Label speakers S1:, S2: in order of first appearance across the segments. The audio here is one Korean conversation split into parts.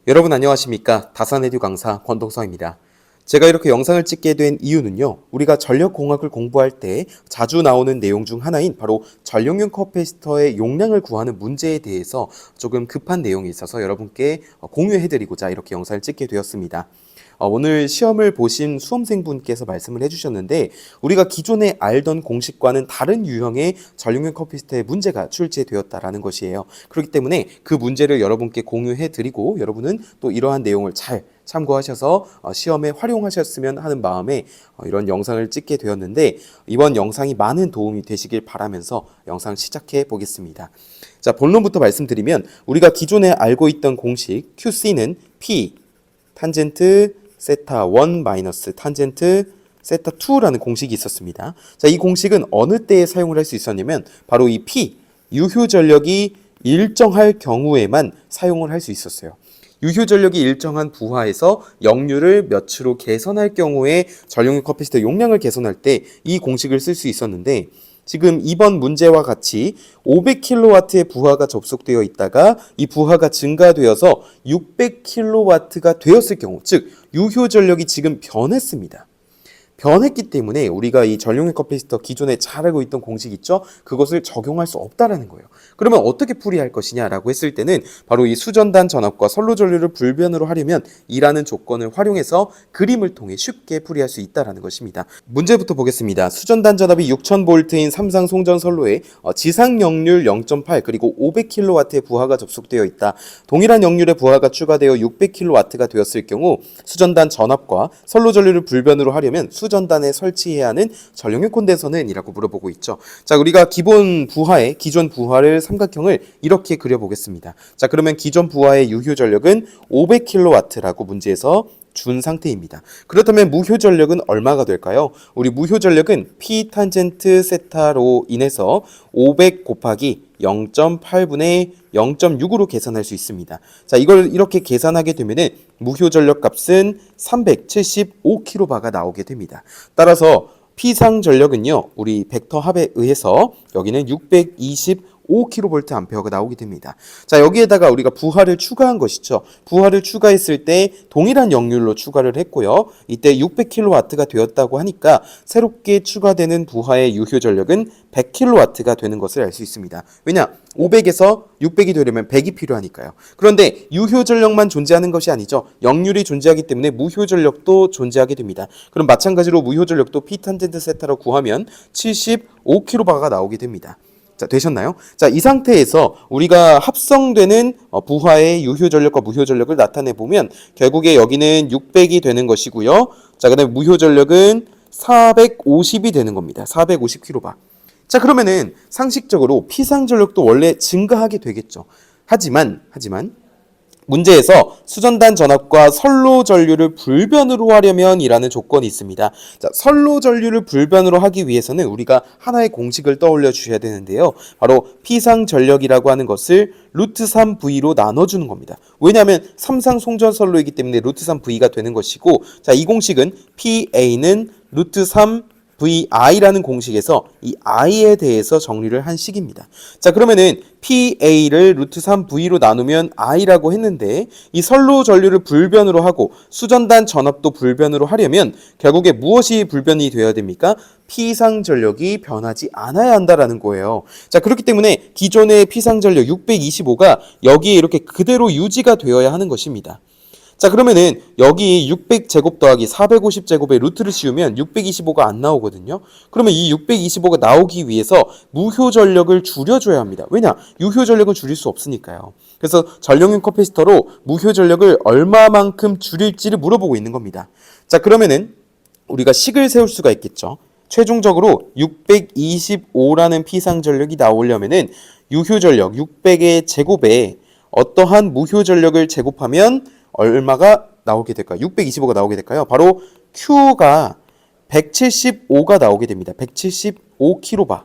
S1: 여러분 안녕하십니까? 다산에듀 강사 권동성입니다. 제가 이렇게 영상을 찍게 된 이유는요. 우리가 전력공학을 공부할 때 자주 나오는 내용 중 하나인 바로 전력용 커패시터의 용량을 구하는 문제에 대해서 조금 급한 내용이 있어서 여러분께 공유해드리고자 이렇게 영상을 찍게 되었습니다. 오늘 시험을 보신 수험생분께서 말씀을 해주셨는데 우리가 기존에 알던 공식과는 다른 유형의 전력용 커패시터의 문제가 출제되었다라는 것이에요. 그렇기 때문에 그 문제를 여러분께 공유해드리고 여러분은 또 이러한 내용을 잘 참고하셔서 시험에 활용하셨으면 하는 마음에 이런 영상을 찍게 되었는데 이번 영상이 많은 도움이 되시길 바라면서 영상 시작해 보겠습니다. 자, 본론부터 말씀드리면 우리가 기존에 알고 있던 공식 QC는 P 탄젠트 세타 1 마이너스 탄젠트 세타 2라는 공식이 있었습니다. 자, 이 공식은 어느 때에 사용을 할 수 있었냐면 바로 이 P 유효 전력이 일정할 경우에만 사용을 할 수 있었어요. 유효 전력이 일정한 부하에서 역류를 몇으로 개선할 경우에 전력용 커패시터 용량을 개선할 때 이 공식을 쓸 수 있었는데 지금 이번 문제와 같이 500kW의 부하가 접속되어 있다가 이 부하가 증가되어서 600kW가 되었을 경우, 즉 유효 전력이 지금 변했습니다. 변했기 때문에 우리가 이 전력용 커패시터 기존에 잘 알고 있던 공식 있죠? 그것을 적용할 수 없다라는 거예요. 그러면 어떻게 풀이할 것이냐라고 했을 때는 바로 이 수전단 전압과 선로 전류를 불변으로 하려면 이라는 조건을 활용해서 그림을 통해 쉽게 풀이할 수 있다라는 것입니다. 문제부터 보겠습니다. 수전단 전압이 6000V인 삼상 송전 선로에 지상 역률 0.8 그리고 500kW의 부하가 접속되어 있다. 동일한 역률의 부하가 추가되어 600kW가 되었을 경우 수전단 전압과 선로 전류를 불변으로 하려면 수전단에 설치해야 하는 전력용 콘덴서는 이라고 물어보고 있죠. 자, 우리가 기존 부하를 삼각형을 이렇게 그려보겠습니다. 자, 그러면 기존 부하의 유효 전력은 500kW라고 문제에서 준 상태입니다. 그렇다면 무효 전력은 얼마가 될까요? 우리 무효 전력은 P 탄젠트 세타로 인해서 500 곱하기 0.8분의 0.6으로 계산할 수 있습니다. 자, 이걸 이렇게 계산하게 되면은 무효 전력 값은 375kB가 나오게 됩니다. 따라서 P상 전력은요, 우리 벡터 합에 의해서 여기는 625kVA가 나오게 됩니다. 자, 여기에다가 우리가 부하를 추가한 것이죠. 부하를 추가했을 때 동일한 역률로 추가를 했고요. 이때 600kW가 되었다고 하니까 새롭게 추가되는 부하의 유효 전력은 100kW가 되는 것을 알 수 있습니다. 왜냐? 500에서 600이 되려면 100이 필요하니까요. 그런데 유효 전력만 존재하는 것이 아니죠. 역률이 존재하기 때문에 무효 전력도 존재하게 됩니다. 그럼 마찬가지로 무효 전력도 P 탄젠트 세타로 구하면 75kB가 나오게 됩니다. 자, 되셨나요? 자, 이 상태에서 우리가 합성되는 부하의 유효 전력과 무효 전력을 나타내 보면 결국에 여기는 600이 되는 것이고요. 자, 그다음에 무효 전력은 450이 되는 겁니다. 450kB. 자, 그러면은 상식적으로 P상 전력도 원래 증가하게 되겠죠. 하지만 문제에서 수전단 전압과 선로 전류를 불변으로 하려면 이라는 조건이 있습니다. 자, 선로 전류를 불변으로 하기 위해서는 우리가 하나의 공식을 떠올려 주셔야 되는데요. 바로 P상 전력이라고 하는 것을 루트 3V로 나눠주는 겁니다. 왜냐하면 3상 송전 선로이기 때문에 루트 3V가 되는 것이고, 자, 이 공식은 PA는 루트 3VI라는 공식에서 이 I에 대해서 정리를 한 식입니다. 자, 그러면은 PA를 루트 3V로 나누면 I라고 했는데 이 선로 전류를 불변으로 하고 수전단 전압도 불변으로 하려면 결국에 무엇이 불변이 되어야 됩니까? P상 전력이 변하지 않아야 한다라는 거예요. 자, 그렇기 때문에 기존의 P상 전력 625가 여기에 이렇게 그대로 유지가 되어야 하는 것입니다. 자, 그러면은 여기 600제곱 더하기 450제곱의 루트를 씌우면 625가 안 나오거든요. 그러면 이 625가 나오기 위해서 무효 전력을 줄여줘야 합니다. 왜냐? 유효 전력은 줄일 수 없으니까요. 그래서 전력용 커패시터로 무효 전력을 얼마만큼 줄일지를 물어보고 있는 겁니다. 자, 그러면은 우리가 식을 세울 수가 있겠죠. 최종적으로 625라는 P상 전력이 나오려면은 유효 전력 600의 제곱에 어떠한 무효 전력을 제곱하면 얼마가 나오게 될까요? 625가 나오게 될까요? 바로 Q가 175가 나오게 됩니다. 175kB.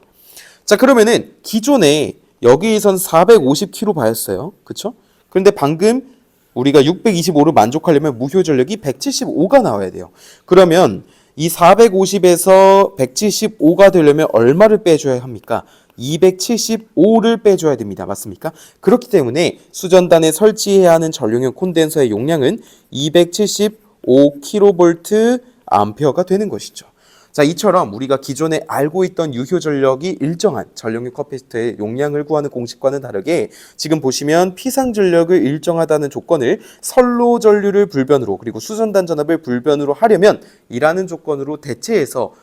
S1: 자, 그러면은 기존에 여기에선 450kB였어요. 그쵸? 그런데 방금 우리가 625를 만족하려면 무효 전력이 175가 나와야 돼요. 그러면 이 450에서 175가 되려면 얼마를 빼줘야 합니까? 275를 빼줘야 됩니다. 맞습니까? 그렇기 때문에 수전단에 설치해야 하는 전력용 콘덴서의 용량은 275kV 암페어가 되는 것이죠. 자, 이처럼 우리가 기존에 알고 있던 유효 전력이 일정한 전력용 커피시터의 용량을 구하는 공식과는 다르게 지금 보시면 피상 전력을 일정하다는 조건을 선로 전류를 불변으로 그리고 수전단 전압을 불변으로 하려면 이라는 조건으로 대체해서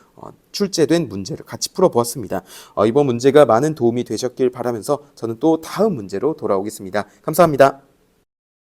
S1: 출제된 문제를 같이 풀어보았습니다. 이번 문제가 많은 도움이 되셨길 바라면서 저는 또 다음 문제로 돌아오겠습니다. 감사합니다.